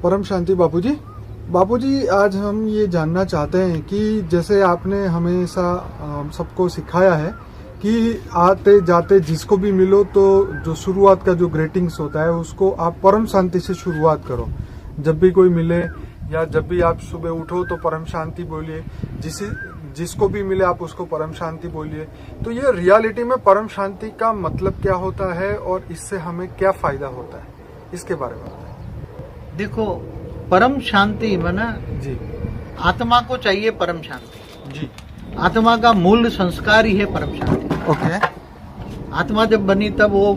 परम शांति बापूजी आज हम ये जानना चाहते हैं कि जैसे आपने हमेशा सबको सिखाया है कि आते जाते जिसको भी मिलो तो जो शुरुआत का जो ग्रीटिंग्स होता है उसको आप परम शांति से शुरुआत करो। जब भी कोई मिले या जब भी आप सुबह उठो तो परम शांति बोलिए, जिसको भी मिले आप उसको परम शांति बोलिए। तो ये रियलिटी में परम शांति का मतलब क्या होता है और इससे हमें क्या फायदा होता है, इसके बारे में बताएं। देखो, परम शांति माना जी, आत्मा को चाहिए परम शांति। जी, आत्मा का मूल संस्कार ही है परम शांति। ओके, आत्मा जब बनी तब वो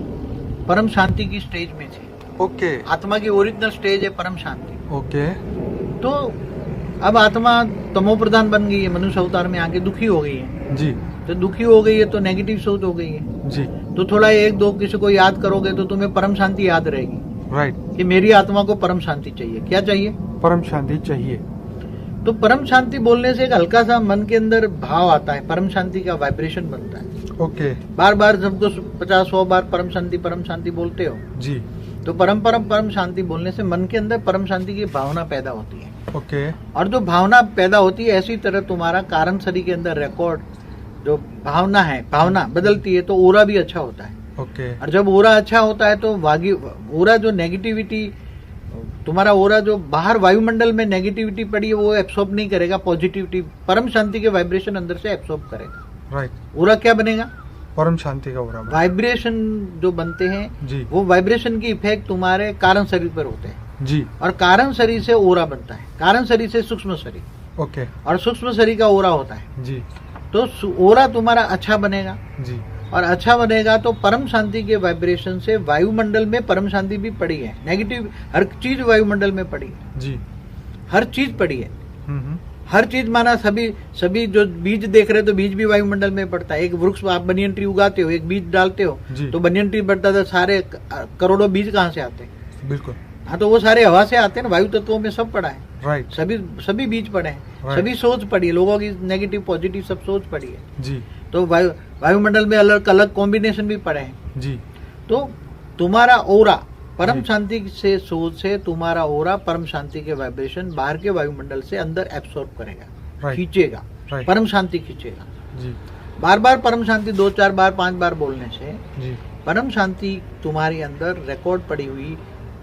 परम शांति की स्टेज में थी। ओके, आत्मा की ओरिजिनल स्टेज है परम शांति। ओके, तो अब आत्मा तमो प्रधान बन गई है, मनुष्य अवतार में आके दुखी हो गई है। जी, तो दुखी हो गई है तो नेगेटिव सोच हो गई है। जी, तो थोड़ा एक दो किसी को याद करोगे तो तुम्हें परम शांति याद रहेगी राइट, कि मेरी आत्मा को परम शांति चाहिए। क्या चाहिए? परम शांति चाहिए। तो परम शांति बोलने से एक हल्का सा मन के अंदर भाव आता है, परम शांति का वाइब्रेशन बनता है। ओके, बार बार सबको 50-100 बार परम शांति बोलते हो जी, तो परम शांति बोलने से मन के अंदर परम शांति की भावना पैदा होती है। ओके, और जो भावना पैदा होती है ऐसी तरह तुम्हारा कारण शरीर के अंदर रिकॉर्ड जो भावना बदलती है तो ओरा भी अच्छा होता है। ओके, और जब ओरा अच्छा होता है तो ओरा जो नेगेटिविटी तुम्हारा ओरा जो बाहर वायुमंडल में नेगेटिविटी पड़ी है वो एब्सॉर्ब नहीं करेगा, पॉजिटिविटी परम शांति के वाइब्रेशन अंदर से एब्सॉर्ब करेगा। राइट, ओरा क्या बनेगा? परम शांति का ओरा। वाइब्रेशन जो बनते हैं जी, वो वाइब्रेशन की इफेक्ट तुम्हारे कारण शरीर पर होते हैं। जी, और कारण शरीर से ओरा बनता है, कारण शरीर से सूक्ष्म शरीर, ओके, और सूक्ष्म शरीर का ओरा होता है। जी, तो ओरा तुम्हारा अच्छा बनेगा, जी, और अच्छा बनेगा तो परम शांति के वाइब्रेशन से वायुमंडल में परम शांति भी पड़ी है। नेगेटिव हर चीज वायुमंडल में पड़ी है, जी, हर चीज पड़ी है। हर चीज माना सभी जो बीज देख रहे हो तो बीज भी वायुमंडल में पड़ता है। एक वृक्ष आप बनियन ट्री उगाते हो, एक बीज डालते हो तो बनियन ट्री बढ़ता था। सारे करोड़ों बीज कहाँ से आते हैं? बिल्कुल, हाँ, तो वो सारे हवा से आते हैं ना। वायु तत्वों में सब पड़ा है, राइट, सभी बीज पड़े हैं, Right. सभी सोच पड़ी है, लोगों की नेगेटिव पॉजिटिव सब सोच पड़ी है। जी, तो वायुमंडल में अलग अलग कॉम्बिनेशन भी पड़े हैं। जी, तो तुम्हारा ओरा परम जी। शांति से सोच से तुम्हारा ओरा परम शांति के वाइब्रेशन बाहर के वायुमंडल से अंदर एब्सॉर्ब करेगा, Right. खींचेगा, Right. परम शांति खींचेगा। जी, बार बार परम शांति 2-4 बार 5 बार बोलने से जी, परम शांति तुम्हारे अंदर रिकॉर्ड पड़ी हुई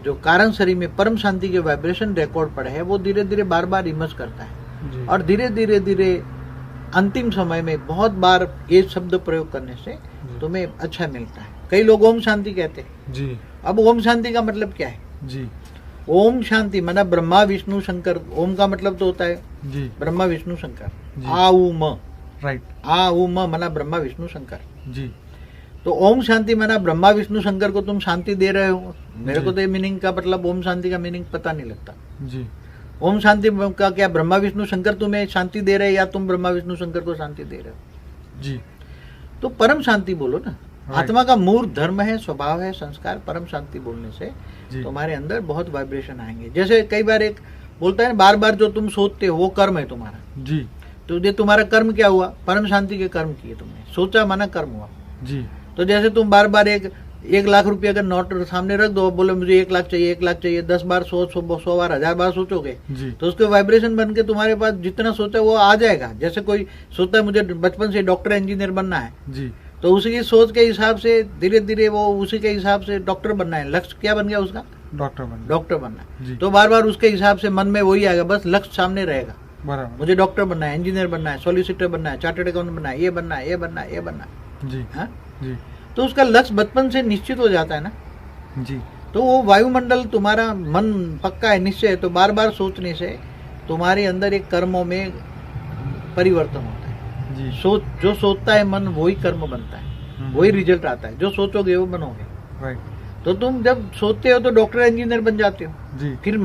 जो कारण शरीर में परम शांति के वाइब्रेशन रिकॉर्ड पड़े हैं वो धीरे धीरे बार बार इमर्ज करता है। जी, और धीरे धीरे अंतिम समय में बहुत बार ये शब्द प्रयोग करने से तुम्हें अच्छा मिलता है। कई लोग ओम शांति कहते हैं। जी, अब ओम शांति का मतलब क्या है? जी, ओम शांति माना ब्रह्मा विष्णु शंकर। ओम का मतलब तो होता है जी, ब्रह्मा विष्णु शंकर। जी। आ उ म, राइट, आ उ म माना ब्रह्मा विष्णु शंकर। जी, तो ओम शांति माना ब्रह्मा विष्णु शंकर को तुम शांति दे रहे हो। मेरे को तो ये मीनिंग का मतलब ओम शांति का मीनिंग पता नहीं लगता। जी, ओम शांति का क्या ब्रह्मा विष्णु शंकर तुम्हें शांति दे रहे हैं या तुम ब्रह्मा विष्णु शंकर को शांति दे रहे हो? जी, तो परम शांति बोलो ना। Right. आत्मा का मूल धर्म है, स्वभाव है, संस्कार। परम शांति बोलने से जी, तुम्हारे अंदर बहुत वाइब्रेशन आएंगे। जैसे कई बार एक बोलता है बार बार जो तुम सोचते हो वो कर्म है तुम्हारा। जी, तो ये तुम्हारा कर्म क्या हुआ? परम शांति के कर्म किए तुमने। सोचा माना कर्म हुआ। जी, तो जैसे तुम बार बार 1 लाख रुपया का नोट सामने रख दो, बोले मुझे 1 लाख चाहिए, 1 लाख चाहिए, 10 बार 100 बार 1000 बार सोचोगे जी, तो उसके वाइब्रेशन बन के तुम्हारे पास जितना सोचा वो आ जाएगा। जैसे कोई सोचता है मुझे बचपन से डॉक्टर इंजीनियर बनना है, जी, तो उसी की सोच के हिसाब से धीरे धीरे वो उसी के हिसाब से डॉक्टर बनना है। लक्ष्य क्या बन गया उसका? डॉक्टर बनना जी। है। तो बार बार उसके हिसाब से मन में वही आएगा, बस लक्ष्य सामने रहेगा। बराबर, मुझे डॉक्टर बनना है, इंजीनियर बनना है, सॉलिसिटर बनना है, चार्टर्ड अकाउंटेंट बनना है, ये बनना है, ये बनना है, ये बनना है। जी, हाँ? जी, तो उसका लक्ष्य बचपन से निश्चित हो जाता है ना। जी, तो वो वायुमंडल तुम्हारा मन पक्का है, निश्चय है। तो बार बार सोचने से तुम्हारे अंदर एक कर्मों में परिवर्तन होता है। जी, जो सोचता है मन वही कर्म बनता है, वही रिजल्ट आता है। जो सोचोगे वो बनोगे। राइट, तो तुम जब सोचते हो तो डॉक्टर इंजीनियर बन जाते हो। जी, फिर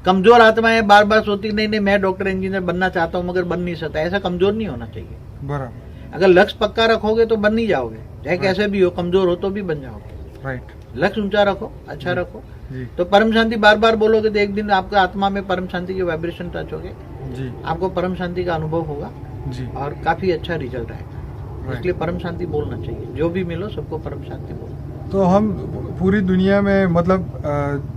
कमजोर आत्माएं बार बार सोचती नहीं मैं डॉक्टर इंजीनियर बनना चाहता हूँ मगर बन नहीं सकता। ऐसा कमजोर नहीं होना चाहिए। बराबर, अगर लक्ष्य पक्का रखोगे तो बन नहीं जाओगे, चाहे कैसे भी हो, कमजोर हो तो भी बन जाओगे। राइट, लक्ष्य ऊंचा रखो, अच्छा रखो। जी, तो परम शांति बार बार बोलोगे तो एक दिन आपका आत्मा में परम शांति के वाइब्रेशन टच होगे, जी, आपको परम शांति का अनुभव होगा जी, और काफी अच्छा रिजल्ट आएगा। Right. इसलिए परम शांति बोलना चाहिए। जो भी मिलो सबको परम शांति बोलो। तो हम पूरी दुनिया में मतलब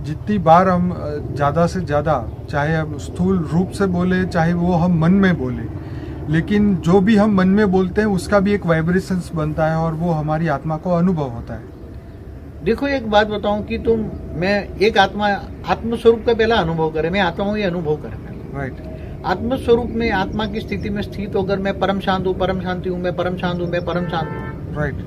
जितनी बार हम ज़्यादा से ज़्यादा, चाहे हम स्थूल रूप से बोले चाहे वो हम मन में बोले, लेकिन जो भी हम मन में बोलते हैं उसका भी एक वाइब्रेशंस बनता है और वो हमारी आत्मा को अनुभव होता है। देखो एक बात बताऊं कि मैं एक आत्मस्वरूप का पहला अनुभव करे, मैं आता हूँ ये अनुभव करे। राइट। आत्मस्वरूप में आत्मा की स्थिति में स्थित होकर मैं परम शांत हूँ, परम शांति हूँ, मैं परम शांत हूँ, मैं परम शांत हूँ। राइट।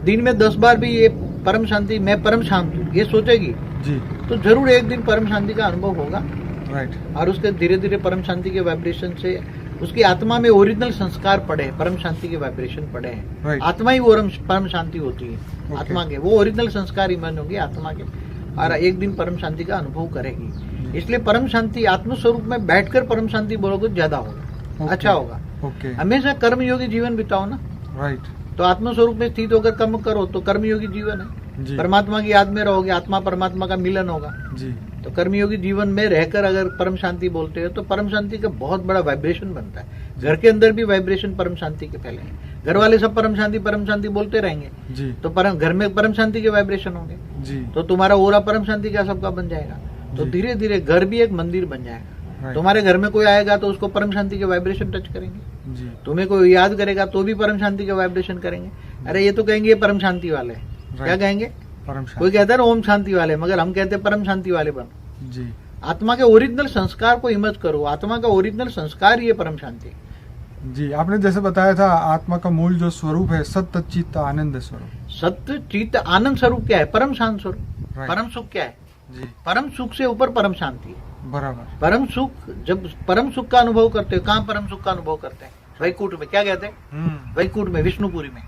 दिन में 10 बार भी ये परम शांति, मैं परम शांत हूँ, ये सोचेगी जी, तो जरूर एक दिन परम शांति का अनुभव होगा। राइट। और उसके धीरे धीरे परम शांति के वाइब्रेशन से उसकी आत्मा में ओरिजिनल संस्कार पड़े, परम शांति के वाइब्रेशन पड़े हैं। Right. आत्मा ही वो परम शांति होती है। Okay. आत्मा के वो ओरिजिनल संस्कार इमन होगी आत्मा के, और एक दिन परम शांति का अनुभव करेगी। इसलिए परम शांति आत्मस्वरूप में बैठकर परम शांति बोलोगे ज्यादा होगा। Okay. अच्छा होगा। ओके। हमेशा कर्मयोगी जीवन बिताओ ना। राइट। तो आत्मस्वरूप में स्थित होकर कर्म करो तो कर्मयोगी जीवन है। जी। परमात्मा की याद में रहोगे, आत्मा परमात्मा का मिलन होगा। जी। तो कर्मयोगी जीवन में रहकर अगर परम शांति बोलते हो तो परम शांति का बहुत बड़ा वाइब्रेशन बनता है। घर के अंदर भी वाइब्रेशन परम शांति के फैले हैं। घर वाले सब परम शांति बोलते रहेंगे जी। तो घर में परम शांति के वाइब्रेशन होंगे। जी। तो तुम्हारा ओरा परम शांति का सबका बन जाएगा। तो जी। धीरे धीरे घर भी एक मंदिर बन जाएगा। Right. तुम्हारे घर में कोई आएगा तो उसको परम शांति के वाइब्रेशन टच करेंगे। जी। तुम्हें कोई याद करेगा तो भी परम शांति के वाइब्रेशन करेंगे। अरे ये तो कहेंगे ये परम शांति वाले हैं। Right. क्या कहेंगे? परम कोई कहता है ना ओम शांति वाले, मगर हम कहते हैं परम शांति वाले बनो। जी। आत्मा के ओरिजिनल संस्कार को इमर्ज करो। आत्मा का ओरिजिनल संस्कार ये परम शांति। जी, आपने जैसे बताया था आत्मा का मूल जो स्वरूप है सत्य चित्त आनंद स्वरूप। सत्य चित्त आनंद स्वरूप क्या है? परम शांत स्वरूप। Right. परम सुख क्या है? जी। परम सुख से ऊपर परम शांति है। बराबर। परम सुख, जब परम सुख का अनुभव करते हो, कहाँ परम सुख का अनुभव करते हैं? वैकुंठ में। क्या कहते हैं? वैकुंठ में, विष्णुपुरी में,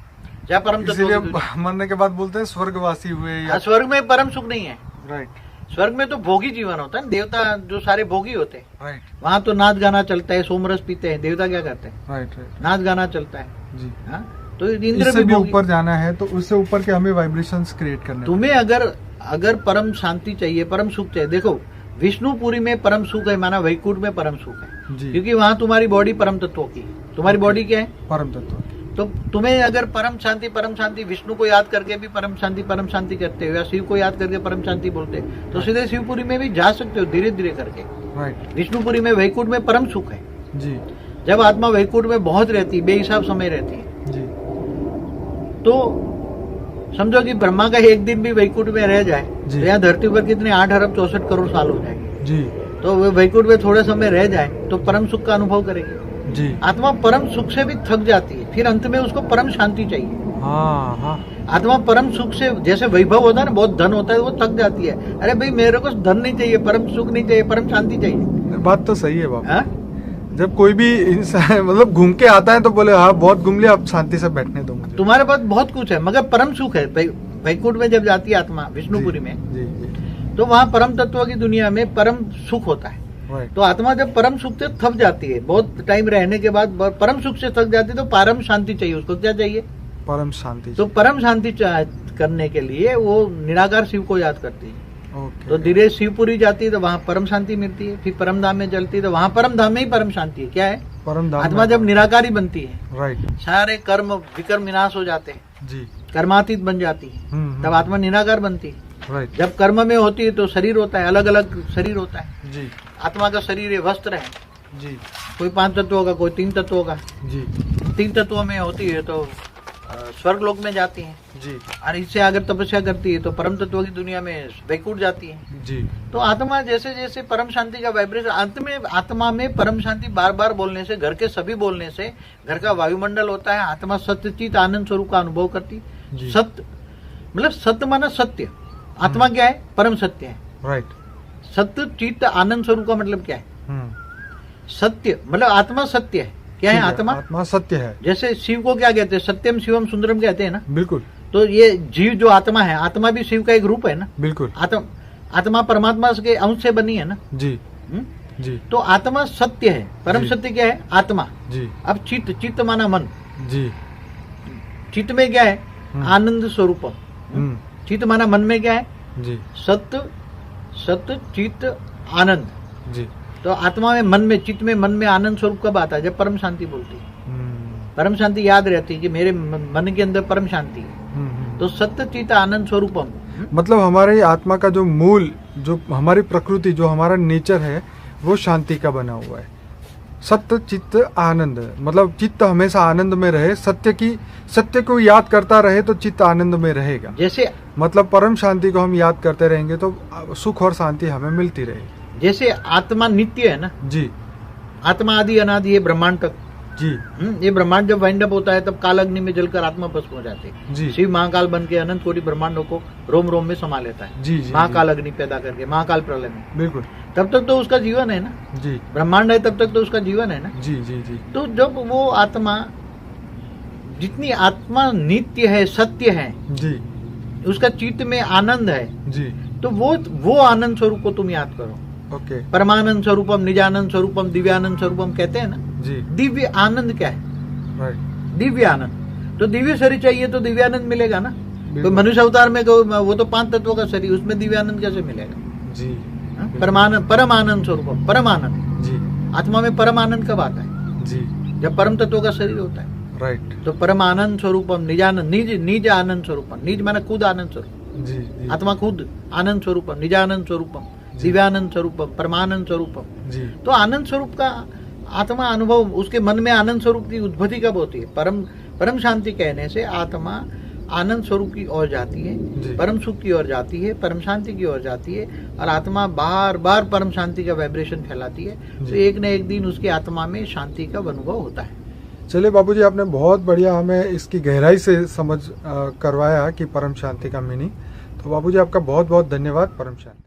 जहाँ परम तत्व इसीलिए की दुनिया। मरने के बाद बोलते हैं स्वर्गवासी हुए या। स्वर्ग में परम सुख नहीं है। राइट। स्वर्ग में तो भोगी जीवन होता है। देवता जो सारे भोगी होते हैं, राइट। वहां तो नाच गाना चलता है, सोमरस पीते हैं। देवता क्या करते हैं? राइट। राइट। नाच गाना चलता है। जी। हाँ? तो इंद्र इससे भी भी भोगी। ऊपर जाना है तो उससे ऊपर के हमें वाइब्रेशंस क्रिएट करने तुम्हें अगर परम शांति चाहिए, परम सुख चाहिए, देखो विष्णुपुरी में परम सुख है, माना वैकुंठ में परम सुख है। जी। क्योंकि वहां तुम्हारी बॉडी परम तत्वों की, तुम्हारी बॉडी क्या है? परम तत्व। तो तुम्हें अगर परम शांति विष्णु को याद करके भी परम शांति करते हो, या शिव को याद करके परम शांति बोलते हो, तो सीधे शिवपुरी में भी जा सकते हो धीरे धीरे करके। राइट। विष्णुपुरी में वैकुंठ में परम सुख है। जी। जब आत्मा वैकुंठ में बहुत रहती है, बेहिसाब समय रहती है, जी। तो समझो कि ब्रह्मा का एक दिन भी वैकुंठ में रह जाए जी। तो यहाँ धरती पर कितने 8 अरब 64 करोड़ साल हो जाएंगे। जी। तो वो वैकुंठ में थोड़े समय रह जाए तो परम सुख का अनुभव करेगी। जी। आत्मा परम सुख से भी थक जाती है, फिर अंत में उसको परम शांति चाहिए। हाँ हाँ। आत्मा परम सुख से, जैसे वैभव होता है ना, बहुत धन होता है, वो थक जाती है। अरे भाई मेरे को धन नहीं चाहिए, परम सुख नहीं चाहिए, परम शांति चाहिए। बात तो सही है बाबा। हाँ? जब कोई भी इंसान मतलब घूम के आता है तो बोले हाँ बहुत घूम लिया, अब शांति से बैठने दो मुझे। तुम्हारे पास बहुत कुछ है मगर परम सुख है। वैकुंठ में जब जाती है आत्मा विष्णुपुरी में, जी। जी। तो वहाँ परम तत्व की दुनिया में परम सुख होता है। राइट। तो आत्मा जब परम सुख से थक जाती है, बहुत टाइम रहने के बाद परम सुख से थक जाती है, तो परम शांति चाहिए। उसको क्या चाहिए? परम शांति। तो परम शांति करने के लिए वो निराकार शिव को याद करती है। ओके। तो धीरे शिवपुरी जाती है तो वहाँ परम शांति मिलती है। फिर परम धाम में चलती है तो वहाँ परम धाम में ही परम शांति है। क्या है? परम धाम। आत्मा जब निराकारी बनती है, राइट। सारे कर्म विकर्म विनाश हो जाते हैं, जी। कर्मातीत बन जाती है, तब आत्मा निराकार बनती है। राइट। जब कर्म में होती है तो शरीर होता है, अलग अलग शरीर होता है। जी। आत्मा का शरीर है, वस्त्र है। जी। कोई 5 तत्वों का, कोई 3 तत्वों का। जी। 3 तत्वों में होती है तो स्वर्ग लोक में जाती है, जी। और इससे अगर तपस्या करती है तो परम तत्वों की दुनिया में वैकुंठ जाती है। जी। तो आत्मा जैसे जैसे परम शांति का वाइब्रेशन, अंत में आत्मा में परम शांति बार बार बोलने से, घर के सभी बोलने से घर का वायुमंडल होता है। आत्मा सत्यचित आनंद स्वरूप का अनुभव करती। जी। सत्य मतलब सत्य माना सत्य। आत्मा क्या है? परम सत्य है। राइट। सत्य चित्त आनंद स्वरूप का मतलब क्या है? हम्म। सत्य मतलब आत्मा सत्य है। क्या है आत्मा? आत्मा सत्य है। जैसे शिव को क्या कहते हैं? सत्यम शिवम सुंदरम कहते हैं ना। बिल्कुल। तो ये जीव जो आत्मा है, आत्मा भी शिव का एक रूप है ना। बिल्कुल। आत्मा परमात्मा के अंश से बनी है ना। जी। जी। तो आत्मा सत्य है। परम जी। सत्य क्या है? आत्मा। जी। अब चित्त माना मन। जी। चित्त में क्या है? आनंद स्वरूप। चित्त माना मन में क्या है? जी। सत्य चित्त आनंद। जी। तो आत्मा में, मन में, चित्त में, मन में आनंद स्वरूप कब आता है? जब परम शांति बोलती है। परम शांति याद रहती है कि मेरे मन के अंदर परम शांति है। तो सत्य चित आनंद स्वरूपम, मतलब हमारे आत्मा का जो मूल, जो हमारी प्रकृति, जो हमारा नेचर है, वो शांति का बना हुआ है। सत्य चित्त आनंद, मतलब चित्त हमेशा आनंद में रहे, सत्य को याद करता रहे तो चित्त आनंद में रहेगा। जैसे मतलब परम शांति को हम याद करते रहेंगे तो सुख और शांति हमें मिलती रहेगी। जैसे आत्मा नित्य है ना जी, आत्मा आदि अनादि है ब्रह्मांड तक। जी, ये ब्रह्मांड जब वाइंड अप होता है तब काल अग्नि में जलकर आत्मा भस्म हो जाती है। जी, शिव महाकाल बन के अनंत कोटि ब्रह्मांडों को रोम रोम में समा लेता है। जी, जी, महाकाल अग्नि पैदा करके, महाकाल प्रलय में। बिल्कुल, तब तक तो उसका जीवन है ना, जी, ब्रह्मांड है तब तक तो उसका जीवन है ना। जी, जी, जी, तो जब वो आत्मा, जितनी आत्मा नित्य है, सत्य है, जी, उसका चित्त में आनंद है, जी, तो वो आनंद स्वरूप को तुम याद करो। ओके, परमानंद स्वरूपम, निजानंद स्वरूपम, दिव्यानंद स्वरूपम कहते हैं ना। जी, दिव्य आनंद क्या है? राइट, दिव्य आनंद। तो दिव्य शरीर चाहिए तो दिव्यानंद मिलेगा ना। तो बिल्कुल, मनुष्य अवतार में वो तो 5 तत्वों का शरीर, उसमें दिव्यानंद कैसे मिलेगा? जी, परम आनंद स्वरूपम, परम आनंद। जी, आत्मा में परम आनंद कब आता है? जी, जब परम तत्वों का शरीर होता है। राइट, तो परम आनंद स्वरूपम, निजानंद, निज आनंद स्वरूपम। निज माना खुद आनंद स्वरूप, जी, जी, आत्मा खुद आनंद स्वरूपम, निजानंद स्वरूपम, दिव्यानंद स्वरूपम, परमानंद स्वरूपम। जी, तो आनंद स्वरूप का आत्मा अनुभव, उसके मन में आनंद स्वरूप की उद्भति कब होती है? परम शांति कहने से आत्मा आनंद स्वरूप की ओर जाती जी। है, परम सुख की ओर जाती है, परम शांति की ओर जाती है, और आत्मा बार बार परम शांति का वाइब्रेशन फैलाती है। तो जी। एक न एक दिन उसकी आत्मा में शांति का अनुभव होता है। चलिए बाबूजी, आपने बहुत बढ़िया हमें इसकी गहराई से समझ करवाया कि परम शांति का मीनिंग। तो बाबूजी आपका बहुत बहुत धन्यवाद। परम शांति।